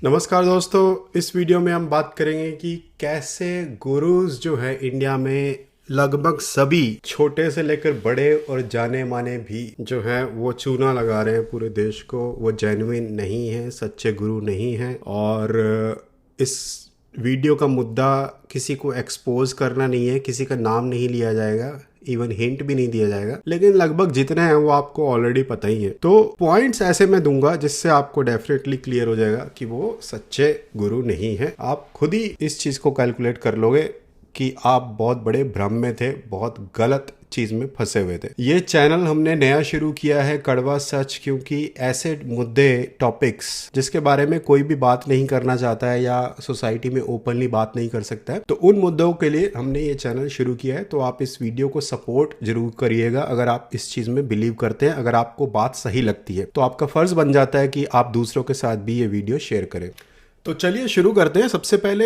नमस्कार दोस्तों, इस वीडियो में हम बात करेंगे कि कैसे गुरुज जो है इंडिया में लगभग सभी छोटे से लेकर बड़े और जाने माने भी जो है वो चूना लगा रहे हैं पूरे देश को। वो जेन्युइन नहीं है, सच्चे गुरु नहीं हैं। और इस वीडियो का मुद्दा किसी को एक्सपोज करना नहीं है, किसी का नाम नहीं लिया जाएगा, इवन हिंट भी नहीं दिया जाएगा, लेकिन लगभग जितने हैं वो आपको ऑलरेडी पता ही है। तो पॉइंट्स ऐसे मैं दूंगा जिससे आपको डेफिनेटली क्लियर हो जाएगा कि वो सच्चे गुरु नहीं है। आप खुद ही इस चीज़ को कैलकुलेट कर लोगे कि आप बहुत बड़े भ्रम में थे, बहुत गलत चीज़ में फंसे हुए थे। ये चैनल हमने नया शुरू किया है, कड़वा सच, क्योंकि ऐसे मुद्दे, टॉपिक्स जिसके बारे में कोई भी बात नहीं करना चाहता है या सोसाइटी में ओपनली बात नहीं कर सकता है, तो उन मुद्दों के लिए हमने ये चैनल शुरू किया है। तो आप इस वीडियो को सपोर्ट जरूर करिएगा अगर आप इस चीज़ में बिलीव करते हैं, अगर आपको बात सही लगती है तो आपका फ़र्ज़ बन जाता है कि आप दूसरों के साथ भी ये वीडियो शेयर करें। तो चलिए शुरू करते हैं। सबसे पहले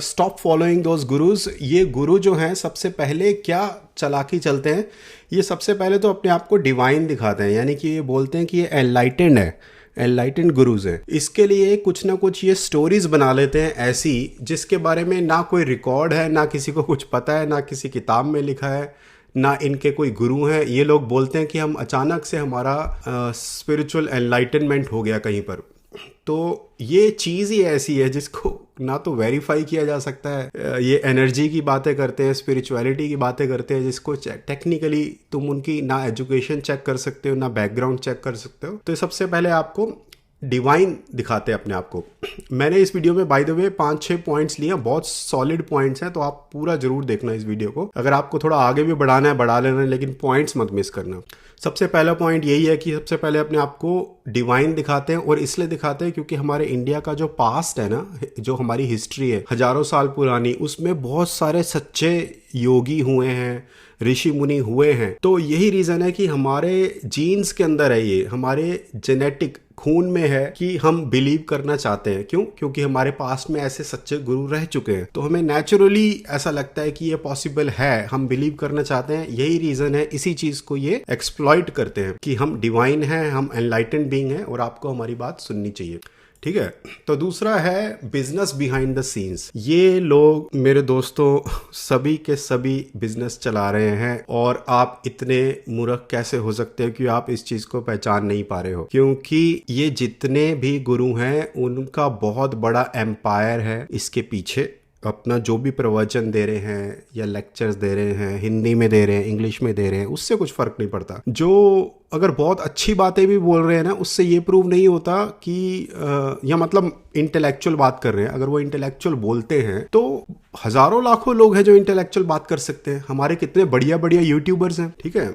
स्टॉप फॉलोइंग दोज गुरुज। ये गुरु जो हैं सबसे पहले क्या चालाकी चलते हैं, ये सबसे पहले तो अपने आप को डिवाइन दिखाते हैं, यानी कि ये बोलते हैं कि ये एनलाइटेंड है, एनलाइटेंड गुरुज हैं। इसके लिए कुछ ना कुछ ये स्टोरीज बना लेते हैं ऐसी जिसके बारे में ना कोई रिकॉर्ड है, ना किसी को कुछ पता है, ना किसी किताब में लिखा है, ना इनके कोई गुरु हैं। ये लोग बोलते हैं कि हम अचानक से हमारा स्पिरिचुअल एनलाइटनमेंट हो गया कहीं पर। तो ये चीज़ ही ऐसी है जिसको ना तो वेरीफाई किया जा सकता है। ये एनर्जी की बातें करते हैं, स्पिरिचुअलिटी की बातें करते हैं, जिसको टेक्निकली तुम उनकी ना एजुकेशन चेक कर सकते हो, ना बैकग्राउंड चेक कर सकते हो। तो सबसे पहले आपको डिवाइन दिखाते हैं अपने आप को। मैंने इस वीडियो में बाय द वे 5-6 पॉइंट्स लिए, बहुत सॉलिड पॉइंट्स हैं, तो आप पूरा जरूर देखना इस वीडियो को। अगर आपको थोड़ा आगे भी बढ़ाना है बढ़ा लेना, लेकिन पॉइंट्स मत मिस करना। सबसे पहला पॉइंट यही है कि सबसे पहले अपने आप को डिवाइन दिखाते हैं, और इसलिए दिखाते हैं क्योंकि हमारे इंडिया का जो पास्ट है ना, जो हमारी हिस्ट्री है हजारों साल पुरानी, उसमें बहुत सारे सच्चे योगी हुए हैं, ऋषि मुनि हुए हैं। तो यही रीज़न है कि हमारे जीन्स के अंदर है, ये हमारे जेनेटिक खून में है कि हम बिलीव करना चाहते हैं। क्यों? क्योंकि हमारे पास्ट में ऐसे सच्चे गुरु रह चुके हैं, तो हमें नेचुरली ऐसा लगता है कि ये पॉसिबल है, हम बिलीव करना चाहते हैं। यही रीज़न है, इसी चीज़ को ये एक्सप्लॉइट करते हैं कि हम डिवाइन हैं, हम एनलाइटेंड बीइंग हैं और आपको हमारी बात सुननी चाहिए। ठीक है। तो दूसरा है बिजनेस बिहाइंड द सीन्स। ये लोग मेरे दोस्तों सभी के सभी बिजनेस चला रहे हैं, और आप इतने मूर्ख कैसे हो सकते हो कि आप इस चीज को पहचान नहीं पा रहे हो? क्योंकि ये जितने भी गुरु हैं उनका बहुत बड़ा एम्पायर है इसके पीछे। अपना जो भी प्रवचन दे रहे हैं या लेक्चर्स दे रहे हैं, हिंदी में दे रहे हैं, इंग्लिश में दे रहे हैं, उससे कुछ फर्क नहीं पड़ता। जो अगर बहुत अच्छी बातें भी बोल रहे हैं ना, उससे ये प्रूव नहीं होता कि या मतलब इंटेलेक्चुअल बात कर रहे हैं। अगर वो इंटेलेक्चुअल बोलते हैं तो हजारों लाखों लोग हैं जो इंटेलेक्चुअल बात कर सकते हैं। हमारे कितने बढ़िया बढ़िया यूट्यूबर्स हैं, ठीक है।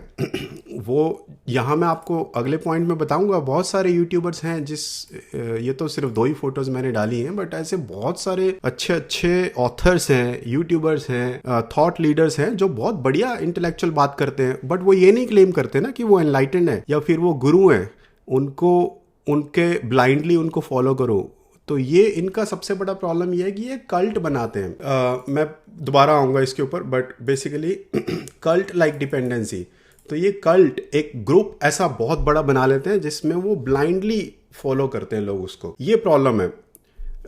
वो यहाँ मैं आपको अगले पॉइंट में बताऊंगा। बहुत सारे यूट्यूबर्स हैं ये तो सिर्फ 2 ही फोटोज मैंने डाली हैं, बट ऐसे बहुत सारे अच्छे अच्छे ऑथर्स हैं, यूट्यूबर्स हैं, थॉट लीडर्स हैं जो बहुत बढ़िया इंटेलेक्चुअल बात करते हैं। बट वो ये नहीं क्लेम करते ना कि वो एनलाइटेंड है या फिर वो गुरु हैं, उनको उनके ब्लाइंडली उनको फॉलो करो। तो ये इनका सबसे बड़ा प्रॉब्लम ये है कि ये कल्ट बनाते हैं। मैं दोबारा आऊँगा इसके ऊपर, but basically cult like dependency. तो ये कल्ट एक ग्रुप ऐसा बहुत बड़ा बना लेते हैं जिसमें वो ब्लाइंडली फॉलो करते हैं लोग उसको। ये प्रॉब्लम है।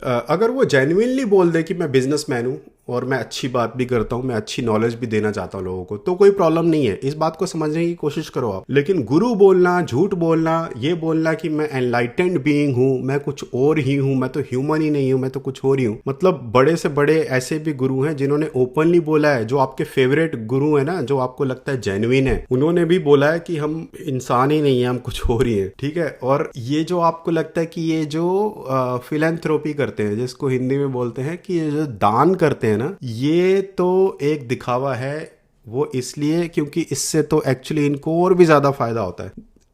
अगर वो जेन्युइनली बोल दे कि मैं बिजनेसमैन हूँ और मैं अच्छी बात भी करता हूँ, मैं अच्छी नॉलेज भी देना चाहता हूँ लोगों को, तो कोई प्रॉब्लम नहीं है। इस बात को समझने की कोशिश करो आप। लेकिन गुरु बोलना, झूठ बोलना, ये बोलना कि मैं एनलाइटेंड बीइंग हूँ, मैं कुछ और ही हूँ, मैं तो ह्यूमन ही नहीं हूँ, मैं तो कुछ और ही हूँ। मतलब बड़े से बड़े ऐसे भी गुरु हैं जिन्होंने ओपनली बोला है, जो आपके फेवरेट गुरु है ना, जो आपको लगता है जेन्युइन है, उन्होंने भी बोला है कि हम इंसान ही नहीं है, हम कुछ और ही हैं, ठीक है। और ये जो आपको लगता है कि ये जो फिलैंथ्रोपी करते हैं, जिसको हिंदी में बोलते हैं कि ये जो दान करते हैं ना, ये तो एक दिखावा है। वो इसलिए क्योंकि इससे तो एक्चुअली इनको और भी ज्यादा फायदा होता है।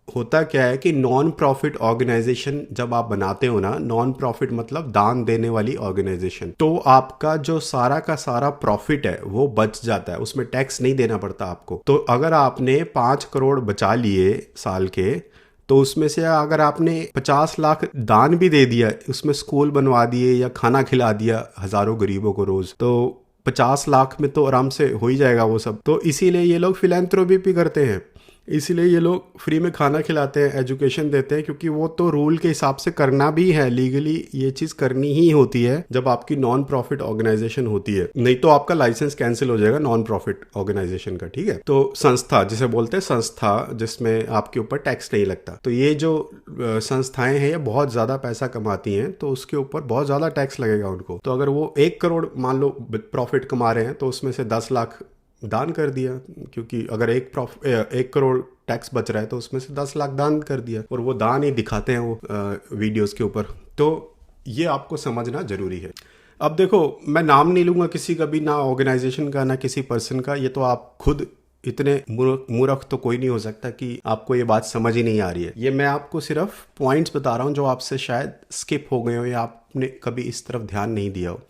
होता क्या है कि नॉन प्रॉफिट ऑर्गेनाइजेशन जब आप बनाते हो ना, नॉन प्रॉफिट मतलब दान देने वाली ऑर्गेनाइजेशन, तो आपका जो सारा का सारा प्रॉफिट है वो बच जाता है, उसमें टैक्स नहीं देना पड़ता आपको। तो अगर आपने 5 करोड़ बचा लिए साल के, तो उसमें से अगर आपने 50 लाख दान भी दे दिया, उसमें स्कूल बनवा दिए या खाना खिला दिया हजारों गरीबों को रोज, तो 50 लाख में तो आराम से हो ही जाएगा वो सब। तो इसीलिए ये लोग फिलैंथ्रोपी भी करते हैं। इसीलिए ये लोग फ्री में खाना खिलाते हैं, एजुकेशन देते हैं, क्योंकि वो तो रूल के हिसाब से करना भी है, लीगली ये चीज़ करनी ही होती है जब आपकी नॉन प्रॉफिट ऑर्गेनाइजेशन होती है, नहीं तो आपका लाइसेंस कैंसिल हो जाएगा नॉन प्रॉफिट ऑर्गेनाइजेशन का, ठीक है। तो संस्था जिसे बोलते हैं, संस्था जिसमें आपके ऊपर टैक्स नहीं लगता, तो ये जो संस्थाएं हैं ये बहुत ज़्यादा पैसा कमाती हैं, तो उसके ऊपर बहुत ज़्यादा टैक्स लगेगा उनको। तो अगर वो 1 करोड़ मान लो प्रॉफिट कमा रहे हैं तो उसमें से 10 लाख दान कर दिया, क्योंकि अगर 1 करोड़ टैक्स बच रहा है तो उसमें से 10 लाख दान कर दिया, और वो दान ही दिखाते हैं वो वीडियोस के ऊपर। तो ये आपको समझना जरूरी है। अब देखो, मैं नाम नहीं लूँगा किसी का भी, ना ऑर्गेनाइजेशन का ना किसी पर्सन का, ये तो आप खुद इतने मूर्ख तो कोई नहीं हो सकता कि आपको ये बात समझ ही नहीं आ रही है। ये मैं आपको सिर्फ पॉइंट्स बता रहा हूँ जो आपसे शायद स्किप हो गए हो या आपने कभी इस तरफ ध्यान नहीं दिया हो,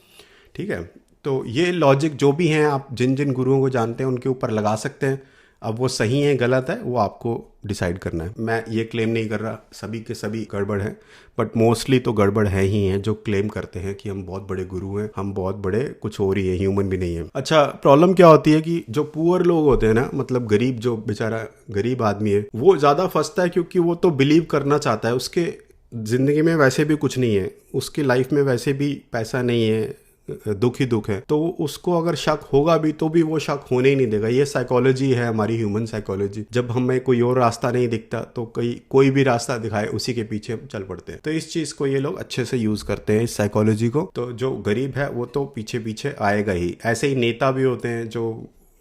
ठीक है। तो ये लॉजिक जो भी हैं, आप जिन जिन गुरुओं को जानते हैं उनके ऊपर लगा सकते हैं। अब वो सही है गलत है वो आपको डिसाइड करना है। मैं ये क्लेम नहीं कर रहा सभी के सभी गड़बड़ हैं, बट मोस्टली तो गड़बड़ है ही हैं जो क्लेम करते हैं कि हम बहुत बड़े गुरु हैं, हम बहुत बड़े कुछ और ही है, ह्यूमन भी नहीं है। अच्छा, प्रॉब्लम क्या होती है कि जो पुअर लोग होते हैं ना, मतलब गरीब, जो बेचारा गरीब आदमी है, वो ज़्यादा फंसता है, क्योंकि वो तो बिलीव करना चाहता है, उसके ज़िंदगी में वैसे भी कुछ नहीं है, उसकी लाइफ में वैसे भी पैसा नहीं है, दुख ही दुख है, तो उसको अगर शक होगा भी तो भी वो शक होने ही नहीं देगा। ये साइकोलॉजी है हमारी, ह्यूमन साइकोलॉजी। जब हमें कोई और रास्ता नहीं दिखता तो कोई भी रास्ता दिखाए उसी के पीछे हम चल पड़ते हैं। तो इस चीज को ये लोग अच्छे से यूज करते हैं, इस साइकोलॉजी को। तो जो गरीब है वो तो पीछे पीछे आएगा ही। ऐसे ही नेता भी होते हैं जो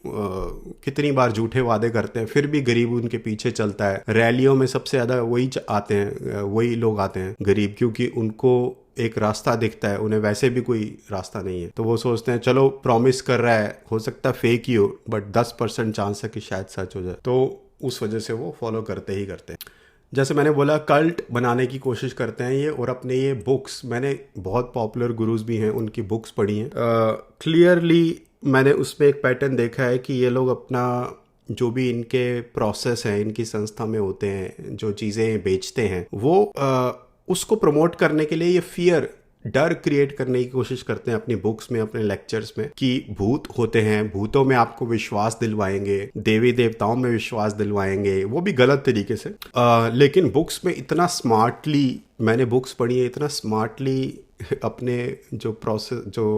कितनी बार झूठे वादे करते हैं फिर भी गरीब उनके पीछे चलता है। रैलियों में सबसे ज्यादा वही आते हैं, वही लोग आते हैं गरीब, क्योंकि उनको एक रास्ता दिखता है, उन्हें वैसे भी कोई रास्ता नहीं है, तो वो सोचते हैं चलो प्रॉमिस कर रहा है, हो सकता है फेक ही हो, बट 10% चांस है कि शायद सच हो जाए, तो उस वजह से वो फॉलो करते ही करते हैं। जैसे मैंने बोला, कल्ट बनाने की कोशिश करते हैं ये, और अपने ये बुक्स, मैंने बहुत पॉपुलर गुरुज भी हैं उनकी बुक्स पढ़ी हैं, क्लियरली मैंने उसमें एक पैटर्न देखा है कि ये लोग अपना जो भी इनके प्रोसेस हैं, इनकी संस्था में होते हैं, जो चीज़ें बेचते हैं, वो उसको प्रमोट करने के लिए ये फियर, डर क्रिएट करने की कोशिश करते हैं अपनी बुक्स में, अपने लेक्चर्स में, कि भूत होते हैं, भूतों में आपको विश्वास दिलवाएंगे, देवी देवताओं में विश्वास दिलवाएंगे, वो भी गलत तरीके से। लेकिन बुक्स में इतना स्मार्टली, मैंने बुक्स पढ़ी है, इतना स्मार्टली अपने जो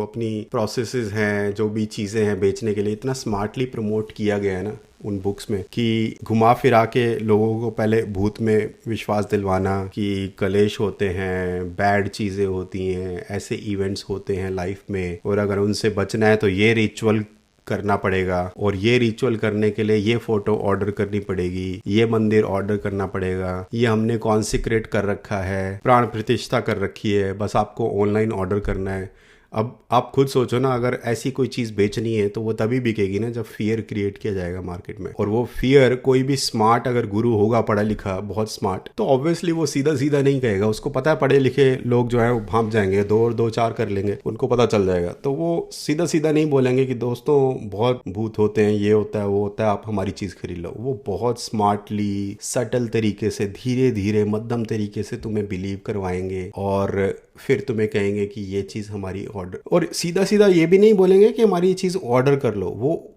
अपनी प्रोसेसेस हैं, जो भी चीज़ें हैं बेचने के लिए, इतना स्मार्टली प्रमोट किया गया है ना उन बुक्स में, कि घुमा फिरा के लोगों को पहले भूत में विश्वास दिलवाना, कि कलेश होते हैं, बैड चीज़ें होती हैं, ऐसे इवेंट्स होते हैं लाइफ में, और अगर उनसे बचना है तो ये रिचुअल करना पड़ेगा, और ये रिचुअल करने के लिए ये फोटो ऑर्डर करनी पड़ेगी, ये मंदिर ऑर्डर करना पड़ेगा, ये हमने कॉन्सिक्रेट कर रखा है, प्राण प्रतिष्ठा कर रखी है, बस आपको ऑनलाइन ऑर्डर करना है। अब आप खुद सोचो ना, अगर ऐसी कोई चीज़ बेचनी है तो वो तभी बिकेगी ना जब फियर क्रिएट किया जाएगा मार्केट में। और वो फियर, कोई भी स्मार्ट अगर गुरु होगा, पढ़ा लिखा, बहुत स्मार्ट, तो ऑब्वियसली वो सीधा सीधा नहीं कहेगा, उसको पता है पढ़े लिखे लोग जो है वो भांप जाएंगे, 2 और 2 4 कर लेंगे, उनको पता चल जाएगा, तो वो सीधा सीधा नहीं बोलेंगे कि दोस्तों बहुत भूत होते हैं, ये होता है वो होता है, आप हमारी चीज़ खरीद लो। वो बहुत स्मार्टली, सटल तरीके से, धीरे धीरे, मध्यम तरीके से तुम्हें बिलीव करवाएंगे, और फिर तुम्हें कहेंगे कि ये चीज़ हमारी ऑर्डर, और सीधा सीधा ये भी नहीं बोलेंगे कि हमारी ये चीज़ ऑर्डर कर लो।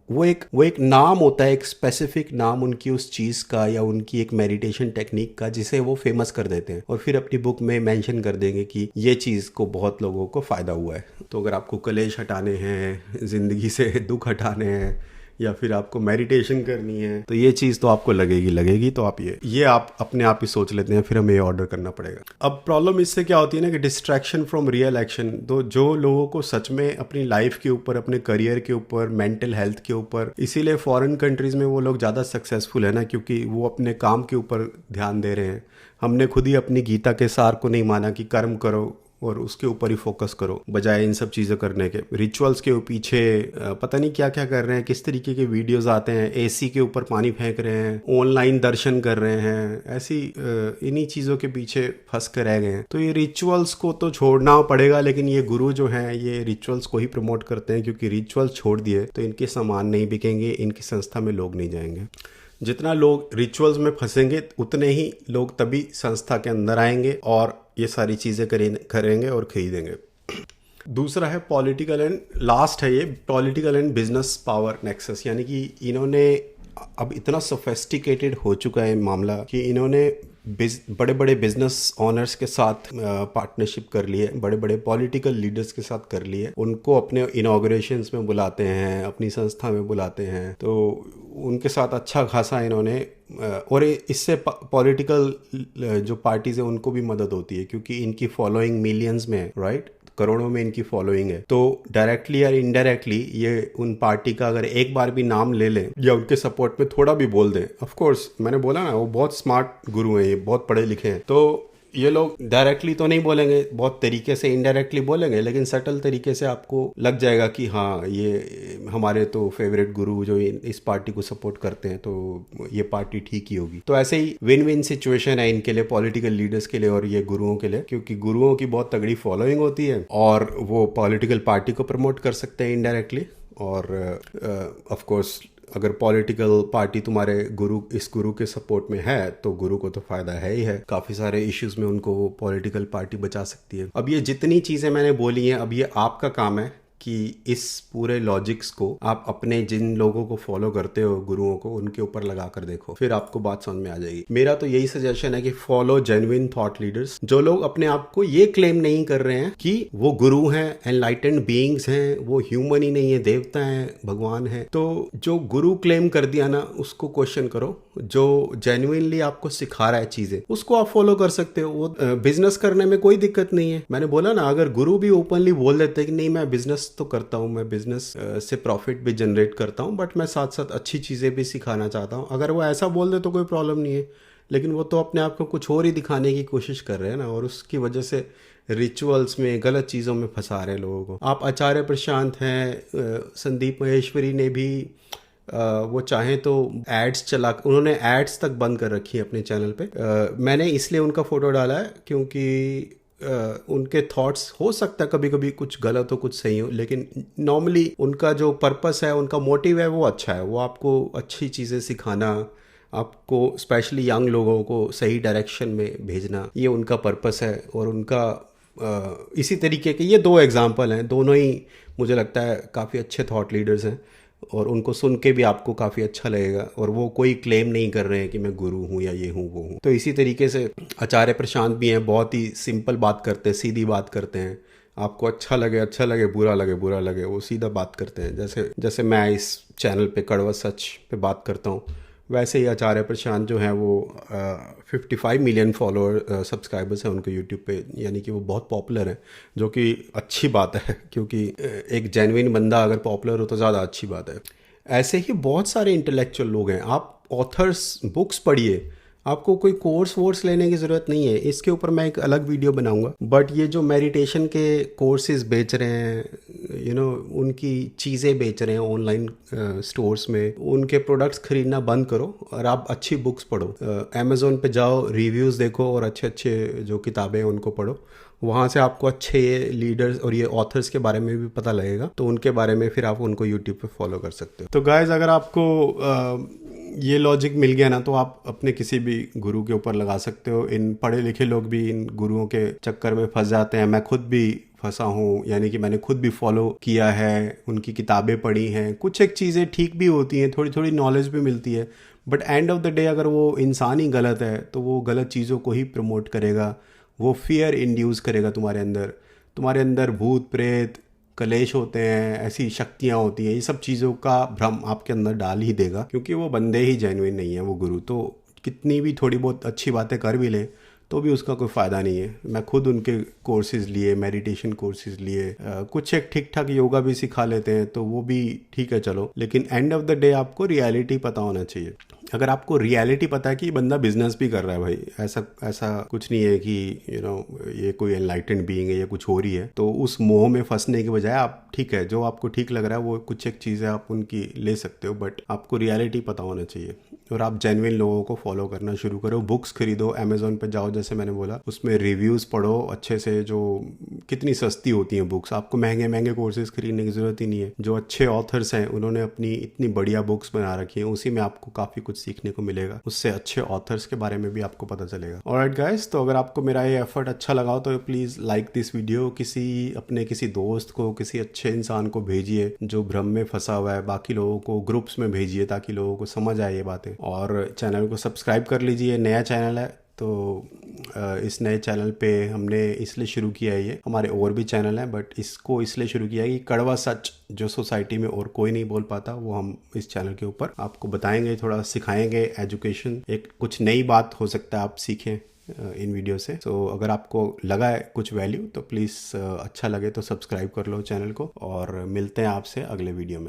वो एक नाम होता है, एक स्पेसिफिक नाम उनकी उस चीज़ का, या उनकी एक मेडिटेशन टेक्निक का, जिसे वो फेमस कर देते हैं, और फिर अपनी बुक में मेंशन कर देंगे कि ये चीज़ को बहुत लोगों को फ़ायदा हुआ है। तो अगर आपको कलेश हटाने हैं, ज़िंदगी से दुख हटाने हैं, या फिर आपको मेडिटेशन करनी है, तो ये चीज़ तो आपको लगेगी, तो आप ये आप अपने आप ही सोच लेते हैं, फिर हमें ये ऑर्डर करना पड़ेगा। अब प्रॉब्लम इससे क्या होती है ना, कि डिस्ट्रैक्शन फ्रॉम रियल एक्शन। तो जो लोगों को सच में अपनी लाइफ के ऊपर, अपने करियर के ऊपर, मेंटल हेल्थ के ऊपर, इसीलिए फॉरेन कंट्रीज़ में वो लोग ज़्यादा सक्सेसफुल है ना, क्योंकि वो अपने काम के ऊपर ध्यान दे रहे हैं। हमने खुद ही अपनी गीता के सार को नहीं माना कि कर्म करो और उसके ऊपर ही फोकस करो, बजाय इन सब चीज़ें करने के। रिचुअल्स के पीछे पता नहीं क्या क्या कर रहे हैं, किस तरीके के वीडियोस आते हैं, एसी के ऊपर पानी फेंक रहे हैं, ऑनलाइन दर्शन कर रहे हैं, ऐसी इन्हीं चीज़ों के पीछे फंस कर रह गए हैं। तो ये रिचुअल्स को तो छोड़ना पड़ेगा, लेकिन ये गुरु जो हैं ये रिचुअल्स को ही प्रमोट करते हैं, क्योंकि रिचुअल्स छोड़ दिए तो इनके सामान नहीं बिकेंगे, इनकी संस्था में लोग नहीं जाएंगे। जितना लोग रिचुअल्स में फंसेंगे उतने ही लोग तभी संस्था के अंदर आएंगे और ये सारी चीज़ें करेंगे और खरीदेंगे। दूसरा है पॉलिटिकल एंड, लास्ट है ये political and business power nexus, यानी कि इन्होंने अब इतना सोफेस्टिकेटेड हो चुका है मामला कि इन्होंने बड़े बड़े बिजनेस ऑनर्स के साथ पार्टनरशिप कर ली है, बड़े बड़े पॉलिटिकल लीडर्स के साथ कर ली है, उनको अपने इनॉग्रेशंस में बुलाते हैं, अपनी संस्था में बुलाते हैं, तो उनके साथ अच्छा खासा इन्होंने और इससे पॉलिटिकल जो पार्टीज है उनको भी मदद होती है क्योंकि इनकी फॉलोइंग मिलियंस में है, राइट, करोड़ों में इनकी फॉलोइंग है। तो डायरेक्टली या इनडायरेक्टली ये उन पार्टी का अगर एक बार भी नाम ले लें या उनके सपोर्ट में थोड़ा भी बोल दें, ऑफ कोर्स मैंने बोला ना वो बहुत स्मार्ट गुरु हैं, ये बहुत पढ़े लिखे हैं, तो ये लोग डायरेक्टली तो नहीं बोलेंगे, बहुत तरीके से इनडायरेक्टली बोलेंगे, लेकिन सटल तरीके से आपको लग जाएगा कि हाँ ये हमारे तो फेवरेट गुरु जो इस पार्टी को सपोर्ट करते हैं तो ये पार्टी ठीक ही होगी। तो ऐसे ही विन विन सिचुएशन है इनके लिए, पॉलिटिकल लीडर्स के लिए और ये गुरुओं के लिए, क्योंकि गुरुओं की बहुत तगड़ी फॉलोइंग होती है और वो पॉलिटिकल पार्टी को प्रमोट कर सकते हैं इनडायरेक्टली। और ऑफ कोर्स अगर पॉलिटिकल पार्टी तुम्हारे इस गुरु के सपोर्ट में है तो गुरु को तो फायदा है ही है, काफी सारे इश्यूज में उनको वो पॉलिटिकल पार्टी बचा सकती है। अब ये जितनी चीजें मैंने बोली हैं, अब ये आपका काम है कि इस पूरे लॉजिक्स को आप अपने जिन लोगों को फॉलो करते हो गुरुओं को, उनके ऊपर लगा कर देखो, फिर आपको बात समझ में आ जाएगी। मेरा तो यही सजेशन है कि फॉलो जेन्युइन थॉट लीडर्स, जो लोग अपने आप को ये क्लेम नहीं कर रहे हैं कि वो गुरु हैं, एनलाइटेंड बीइंग्स हैं, वो ह्यूमन ही नहीं है, देवता है, भगवान है। तो जो गुरु क्लेम कर दिया ना उसको क्वेश्चन करो, जो जेन्युइनली आपको सिखा रहा है चीजें उसको आप फॉलो कर सकते हो। वो बिजनेस करने में कोई दिक्कत नहीं है। मैंने बोला ना, अगर गुरु भी ओपनली बोल देते हैं कि नहीं मैं बिजनेस तो करता हूँ, मैं बिजनेस से प्रॉफिट भी जनरेट करता हूँ, बट मैं साथ साथ अच्छी चीज़ें भी सिखाना चाहता हूँ, अगर वो ऐसा बोल दे तो कोई प्रॉब्लम नहीं है। लेकिन वो तो अपने आप को कुछ और ही दिखाने की कोशिश कर रहे हैं ना, और उसकी वजह से रिचुअल्स में गलत चीज़ों में फंसा रहे हैं लोगों को। आप आचार्य प्रशांत हैं, संदीप महेश्वरी ने भी वो चाहें तो एड्स उन्होंने एड्स तक बंद कर रखी है अपने चैनल पे। मैंने इसलिए उनका फोटो डाला है क्योंकि उनके थॉट्स हो सकता है कभी कभी कुछ गलत हो कुछ सही हो, लेकिन नॉर्मली उनका जो पर्पस है, उनका मोटिव है वो अच्छा है। वो आपको अच्छी चीज़ें सिखाना, आपको स्पेशली यंग लोगों को सही डायरेक्शन में भेजना, ये उनका पर्पस है। और उनका इसी तरीके के ये दो एग्जाम्पल हैं, दोनों ही मुझे लगता है काफ़ी अच्छे थॉट लीडर्स हैं और उनको सुन के भी आपको काफ़ी अच्छा लगेगा। और वो कोई क्लेम नहीं कर रहे हैं कि मैं गुरु हूँ या ये हूँ वो हूँ। तो इसी तरीके से आचार्य प्रशांत भी हैं, बहुत ही सिंपल बात करते हैं, सीधी बात करते हैं। आपको अच्छा लगे, बुरा लगे, वो सीधा बात करते हैं। जैसे मैं इस चैनल पे कड़वा सच पे बात करता हूँ, वैसे ही आचार्य प्रशांत जो हैं वो 55 मिलियन फॉलोअर सब्सक्राइबर्स हैं उनके यूट्यूब पे, यानी कि वो बहुत पॉपुलर हैं, जो कि अच्छी बात है क्योंकि एक जेन्युइन बंदा अगर पॉपुलर हो तो ज़्यादा अच्छी बात है। ऐसे ही बहुत सारे इंटेलेक्चुअल लोग हैं। आप ऑथर्स बुक्स पढ़िए, आपको कोई कोर्स लेने की ज़रूरत नहीं है। इसके ऊपर मैं एक अलग वीडियो बनाऊंगा। बट ये जो मेडिटेशन के कोर्सेज बेच रहे हैं, उनकी चीज़ें बेच रहे हैं ऑनलाइन स्टोर्स में, उनके प्रोडक्ट्स खरीदना बंद करो और आप अच्छी बुक्स पढ़ो। अमेज़ोन पे जाओ, रिव्यूज़ देखो और अच्छे अच्छे जो किताबें हैं उनको पढ़ो। वहाँ से आपको अच्छे ये लीडर्स और ये ऑथर्स के बारे में भी पता लगेगा, तो उनके बारे में फिर आप उनको यूट्यूब पे फॉलो कर सकते हो। तो गाइज, अगर आपको ये लॉजिक मिल गया ना, तो आप अपने किसी भी गुरु के ऊपर लगा सकते हो। इन पढ़े लिखे लोग भी इन गुरुओं के चक्कर में फंस जाते हैं। मैं खुद भी फंसा हूँ, यानी कि मैंने खुद भी फॉलो किया है, उनकी किताबें पढ़ी हैं। कुछ एक चीज़ें ठीक भी होती हैं, थोड़ी थोड़ी नॉलेज भी मिलती है, but end of the day अगर वो इंसान ही गलत है तो वो गलत चीज़ों को ही प्रमोट करेगा, वो फियर इंड्यूस करेगा तुम्हारे अंदर भूत प्रेत कलेश होते हैं, ऐसी शक्तियाँ होती हैं, ये सब चीज़ों का भ्रम आपके अंदर डाल ही देगा, क्योंकि वो बंदे ही जेन्युइन नहीं है वो गुरु। तो कितनी भी थोड़ी बहुत अच्छी बातें कर भी ले तो भी उसका कोई फ़ायदा नहीं है। मैं खुद उनके कोर्सेज़ लिए, मेडिटेशन कोर्सेज़ लिए, कुछ एक ठीक ठाक योगा भी सिखा लेते हैं, तो वो भी ठीक है चलो, लेकिन एंड ऑफ द डे आपको रियलिटी पता होना चाहिए। अगर आपको रियलिटी पता है कि बंदा बिजनेस भी कर रहा है भाई, ऐसा कुछ नहीं है कि ये कोई एनलाइटेंड बीइंग है या कुछ हो रही है, तो उस मोह में फंसने के बजाय आप ठीक है, जो आपको ठीक लग रहा है वो कुछ एक चीज़ें आप उनकी ले सकते हो, बट आपको रियलिटी पता होना चाहिए। और आप जेन्युइन लोगों को फॉलो करना शुरू करो, बुक्स खरीदो, अमेज़ोन पे जाओ, जैसे मैंने बोला, उसमें रिव्यूज़ पढ़ो अच्छे से, जो कितनी सस्ती होती हैं बुक्स। आपको महंगे महंगे कोर्सेज खरीदने की ज़रूरत ही नहीं है। जो अच्छे ऑथर्स हैं उन्होंने अपनी इतनी बढ़िया बुक्स बना रखी हैं, उसी में आपको काफ़ी कुछ सीखने को मिलेगा, उससे अच्छे ऑथर्स के बारे में भी आपको पता चलेगा। ऑलराइट गाइस, तो अगर आपको मेरा ये एफर्ट अच्छा लगा हो तो प्लीज़ लाइक दिस वीडियो, किसी दोस्त को, किसी अच्छे इंसान को भेजिए जो भ्रम में फंसा हुआ है, बाकी लोगों को ग्रुप्स में भेजिए ताकि लोगों को समझ आए ये बातें। और चैनल को सब्सक्राइब कर लीजिए, नया चैनल है तो इस नए चैनल पे हमने इसलिए शुरू किया है, ये हमारे और भी चैनल हैं बट इसको इसलिए शुरू किया है कि कड़वा सच जो सोसाइटी में और कोई नहीं बोल पाता वो हम इस चैनल के ऊपर आपको बताएंगे, थोड़ा सिखाएंगे। एजुकेशन, एक कुछ नई बात हो सकता है आप सीखें इन वीडियो से। तो अगर आपको लगा है कुछ वैल्यू तो प्लीज़ अच्छा लगे तो सब्सक्राइब कर लो चैनल को, और मिलते हैं आपसे अगले वीडियो में।